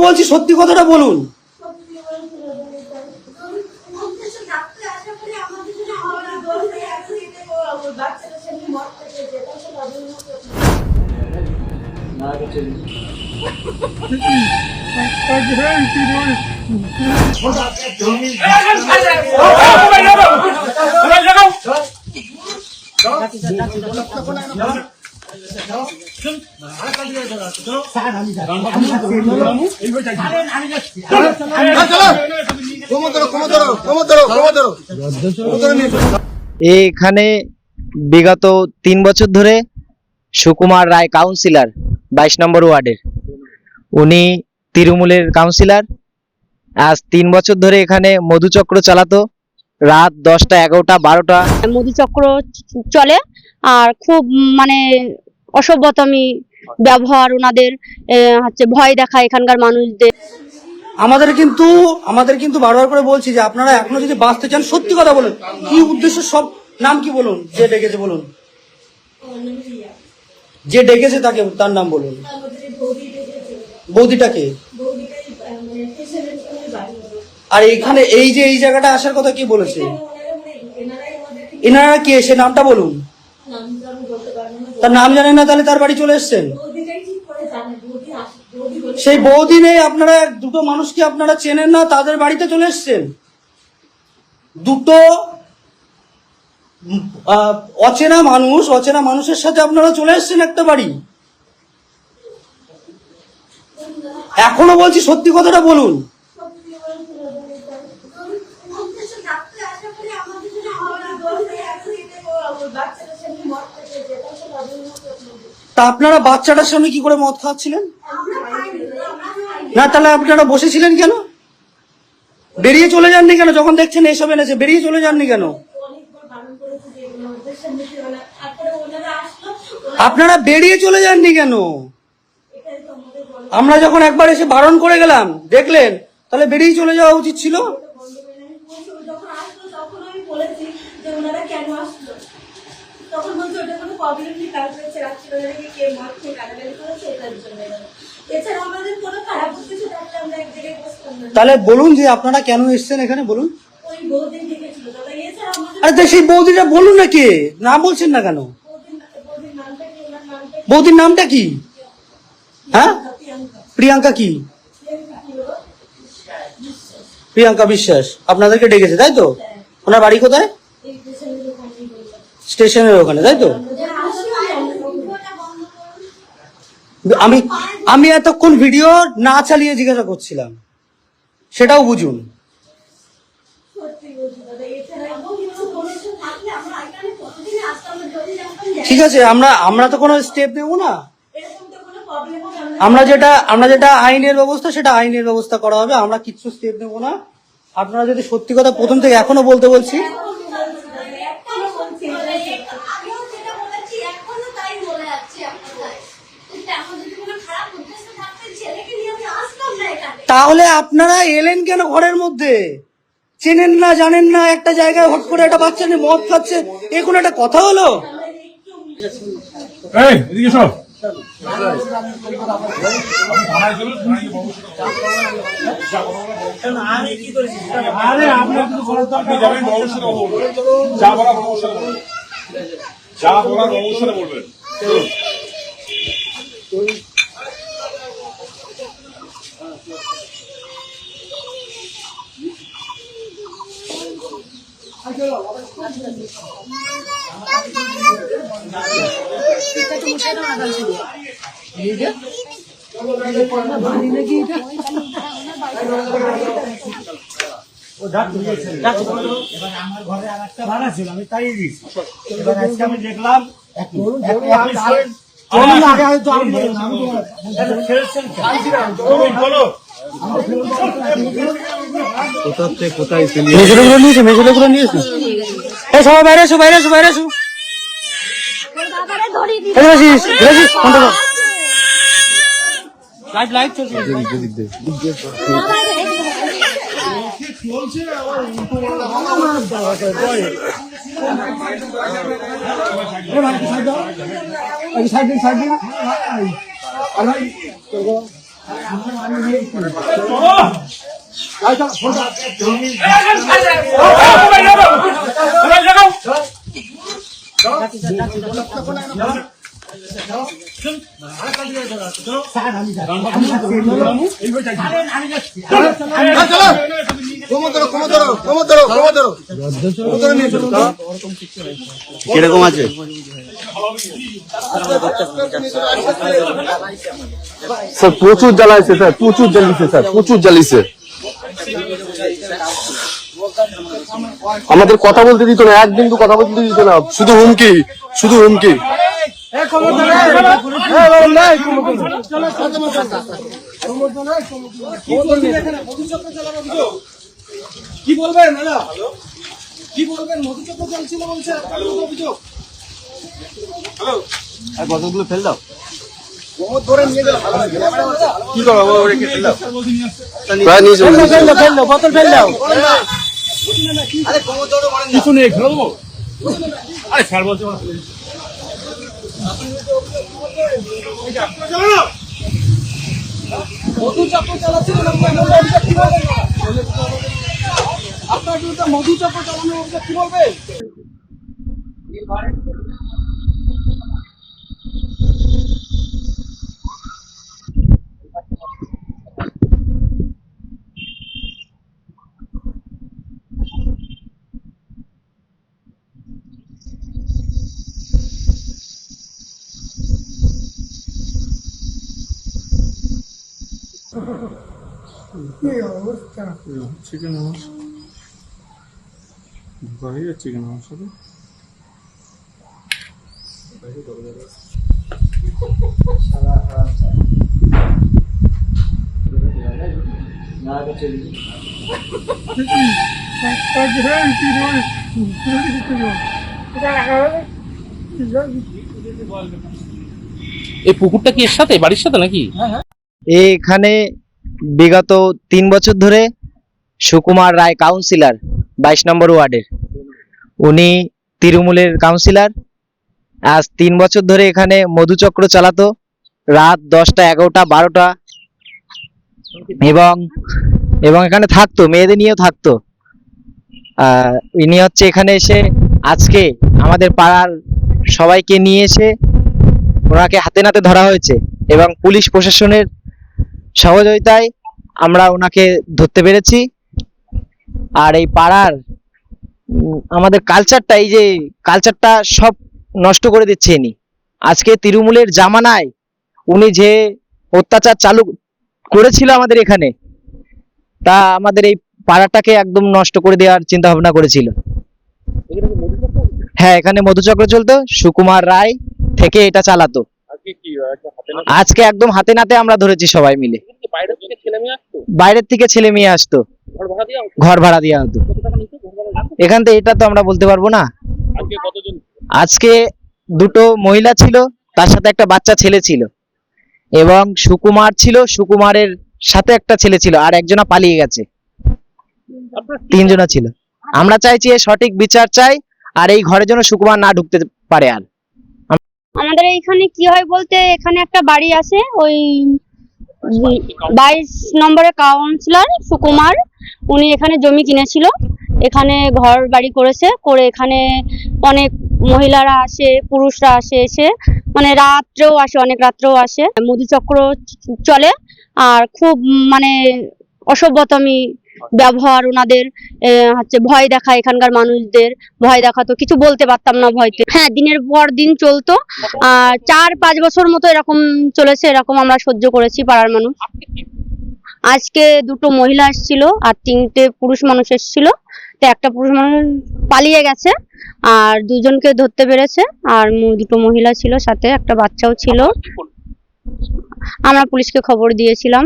বলছি সত্যি কথাটা বলুন। এখানে বিগত 3 বছর ধরে সুকুমার রায় কাউন্সিলর 22 নম্বর ওয়ার্ডের, উনি তৃণমূলের কাউন্সিলর। আজ 3 বছর ধরে এখানে মধুচক্র চালাতো, রাত 10টা 11টা 12টা মধুচক্র চলে। আর খুব মানে অসভ্যতামি ব্যবহার ওনাদের, হচ্ছে ভয় দেখায় এখানকার মানুষদের। আমাদের কিন্তু বারবার করে বলছি যে আপনারা এখনো যদি বাঁচতে চান সত্যি কথা বলুন। কি উদ্দেশ্য, সব নাম কি বলুন, যে ডেকেছে বলুন, যে ডেকেছে তাকে, তার নাম বলুন। বৌদিটাকে। আর এখানে এই যে এই জায়গাটা আসার কথা কি বলেছে, এনারা কে, সে নামটা বলুন। তার নাম জানেন না, তাহলে তার বাড়ি চলে এসছেন। সেই বৌদি নেই, আপনারা দুটো মানুষকে আপনারা চেনেন না, তাদের বাড়িতে চলে এসছেন। দুটো অচেনা মানুষের সাথে আপনারা চলে এসছেন একটা বাড়ি। এখনো বলছি সত্যি কথাটা বলুন। তা আপনারা বাচ্চাটার সামনে কি করে মদ খাওয়াচ্ছিলেন? না, তাহলে আপনারা বসেছিলেন কেন? বেরিয়ে চলে যাননি কেন? যখন দেখছেন এইসব এনেছে, বেরিয়ে চলে যাননি কেন? আপনারা বেরিয়ে চলে যাননি কেন? আমরা যখন একবার এসে বারণ করে গেলাম, দেখলেন, তাহলে বেরিয়ে চলে যাওয়া উচিত ছিল। তাহলে বলুন যে আপনারা কেন এসছেন এখানে, বলুন। আরে সেই বৌদিটা বলুন না, কে, না বলছেন না কেন? বৌদির নামটা কি? হ্যাঁ, প্রিয়াঙ্কা কি? প্রিয়াঙ্কা বিশ্বাস আপনাদেরকে ডেকেছে, তাই তো? ওনার বাড়ি কোথায়? স্টেশনের ওখানে, তাই তো? আমি এতক্ষণ ভিডিও না চালিয়ে জিজ্ঞাসা করছিলাম, সেটাও বুঝুন। ঠিক আছে, আমরা তো কোনো স্টেপ নেব না। আমরা যেটা আইনের ব্যবস্থা, সেটা আইনের ব্যবস্থা করা হবে। আমরা কিচ্ছু স্টেপ নেব না। আপনারা যদি সত্যি কথা প্রথম থেকে এখনো বলতে বলছি, তাহলে আপনারা এলেন কেন ঘরের মধ্যে? চেনেন না, জানেন না, একটা জায়গায় হট করে একটা বাচ্চা নিয়ে মদ খাচ্ছে, এ কোনো একটা কথা হলো? আমার ঘরে আর একটা ভাড়া ছিল, আমি তাই দিয়েছি। এবার আজকে আমি দেখলাম সবাই বাইরে এসো, বাইরে এসো, বাইরে এসো। লাইভ চলছে। কিরকম আছে? স্যার প্রচুর জ্বালাইছে, স্যার প্রচুর জ্বালিয়েছে, স্যার প্রচুর জ্বালিয়েছে। আমাদের কথা বলতে দিত না, এক বিন্দু কথা বলতে দিত না, শুধু হুমকি, শুধু হুমকি। কি বলবেন দাদা, কি বলবেন? মধুচক্র চলছিল বলছে, অভিযোগ। কতগুলো ফেল দাও। কি করবো, প্রায় নিয়ে চলে গেছে। বোতল ফেল দাও। কিছু নেই, ফেলে দেবো। আরে স্যার বলছে মধুচক্র চালাচ্ছিলেন আপনার বিরুদ্ধে মধুচক্র চালানোর অভিযোগ, কি বলবেন? এই পুকুরটা কি এর সাথে, বাড়ির সাথে নাকি? এখানে বিগত 3 বছর ধরে সুকুমার রায় কাউন্সিলর 22 নম্বর ওয়ার্ডের, উনি তৃণমূলের কাউন্সিলর। আজ 3 বছর ধরে এখানে মধুচক্র চালাতো, রাত 10টা 11টা 12টা, এবং এবং এখানে থাকতো, মেয়েদের নিয়েও থাকতো। ইনি হচ্ছে এখানে এসে আজকে আমাদের পাড়ার সবাইকে নিয়ে এসে ওনাকে হাতে নাতে ধরা হয়েছে, এবং পুলিশ প্রশাসনের সহযোগিতায় আমরা ওনাকে ধরতে পেরেছি। আর এই পাড়ার আমাদের কালচারটা, এই যে কালচারটা সব নষ্ট করে দিচ্ছে ইনি। আজকে তৃণমূলের জামানায় উনি যে অত্যাচার চালু করেছিল আমাদের এখানে, তা আমাদের এই পাড়াটাকে একদম নষ্ট করে দেওয়ার চিন্তা ভাবনা করেছিল। হ্যাঁ, এখানে মধুচক্র চলতো, সুকুমার রায় থেকে এটা চালাতো। আজকে একদম হাতে নাতে আমরা ধরেছি সবাই মিলে। বাইরের থেকে ছেলে মেয়ে আসতো, ঘর ভাড়া দেওয়া হতো। এখান থেকে এটা তো আমরা বলতে পারবো না। আজকে 2টো মহিলা ছিল, তার সাথে একটা বাচ্চা ছেলে ছিল, এবং সুকুমার ছিল, সুকুমারের সাথে একটা ছেলে ছিল, আর একজনা পালিয়ে গেছে। 3 জনা ছিল। আমরা চাইছি এর সঠিক বিচার চাই, আর এই ঘরের জন্য সুকুমার না ঢুকতে পারে। আর আমাদের এইখানে কি হয় বলতে, এখানে একটা বাড়ি আছে, ওই 22 নম্বরের কাউন্সিলর সুকুমার, উনি এখানে জমি কিনেছিল, এখানে ঘর বাড়ি করেছে, করে এখানে অনেক মহিলারা আসে, পুরুষরা আসে, এসে মানে রাত্রেও আসে, অনেক রাত্রেও আসে। মধুচক্র চলে, আর খুব মানে অসভ্যতামি ব্যবহার ওনাদের, হচ্ছে ভয় দেখায়, এখানকার মানুষদের ভয় দেখাতো, কিছু বলতে পারতাম না ভয়তে। হ্যাঁ, দিনের পর দিন চলতো, আর 4-5 বছর মতো এরকম চলেছে, এরকম আমরা সহ্য করেছি পাড়ার মানুষ। আজকে 2টো মহিলা এসেছিল আর 3টে পুরুষ মানুষ এসেছিল, তো একটা পুরুষ মানুষ পালিয়ে গেছে, আর 2জনকে ধরতে পেরেছে, আর 2টো মহিলা ছিল, সাথে একটা বাচ্চাও ছিল। আমরা পুলিশকে খবর দিয়েছিলাম,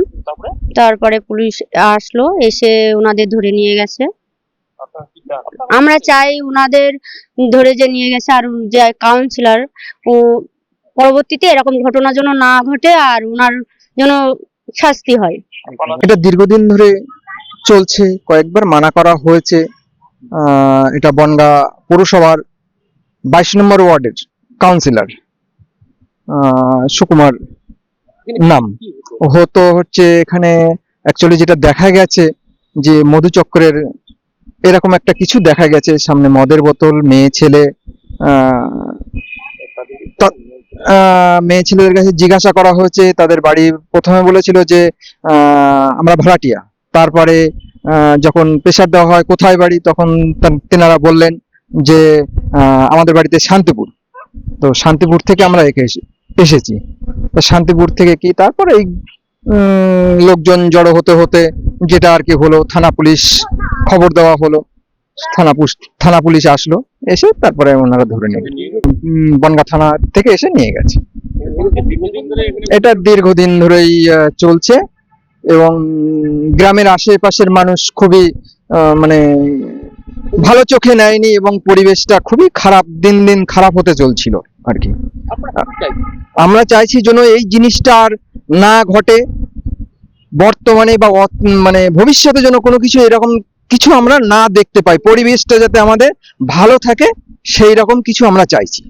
তারপরে পুলিশ আসলো, এসে ওনাদের ধরে নিয়ে গেছে। আমরা চাই ওনাদের ধরে যে নিয়ে গেছে, আর যে কাউন্সিলর, ও পরবর্তীতে এরকম ঘটনা যেন না ঘটে, আর ওনার যেন শাস্তি হয়। এটা দীর্ঘদিন ধরে চলছে, কয়েকবার মানা করা হয়েছে। এটা বনগা পৌরসভার 22 নম্বর ওয়ার্ডের কাউন্সিলর সুকুমার নাম হতো হচ্ছে এখানে অ্যাকচুয়ালি যেটা দেখা গেছে যে মধুচক্রের এরকম একটা কিছু দেখা গেছে, সামনে মদের বোতল, মেয়ে ছেলে, মেয়ে ছেলেদের কাছে জিজ্ঞাসা করা হয়েছে, তাদের বাড়ি প্রথমে বলেছিল যে আমরা ভাড়াটিয়া, তারপরে যখন প্রেশার দেওয়া হয় কোথায় বাড়ি, তখন তেনারা বললেন যে আমাদের বাড়িতে শান্তিপুর। তো শান্তিপুর থেকে আমরা এসেছি। তো শান্তিপুর থেকে কি তারপরে এই লোকজন জড়ো হতে হতে যেটা আর কি হলো, থানা পুলিশ খবর দেওয়া হলো, থানা পুলিশ আসলো, এসে তারপরে ওনারা ধরে নিয়ে বনগাঁ থানা থেকে এসে নিয়ে গেছে। এটা দীর্ঘদিন ধরেই চলছে এবং গ্রামের আশেপাশের মানুষ খুবই মানে ভালো চোখে নেয়নি এবং পরিবেশটা খুবই খারাপ, দিন দিন খারাপ হতে চলছিল আর কি। আমরা চাইছি যেন এই জিনিসটা আর না ঘটে বর্তমানে বা মানে ভবিষ্যতে, যেন কোনো কিছু এরকম কিছু আমরা না দেখতে পাই, পরিবেশটা যাতে আমাদের ভালো থাকে সেই রকম কিছু আমরা চাইছি।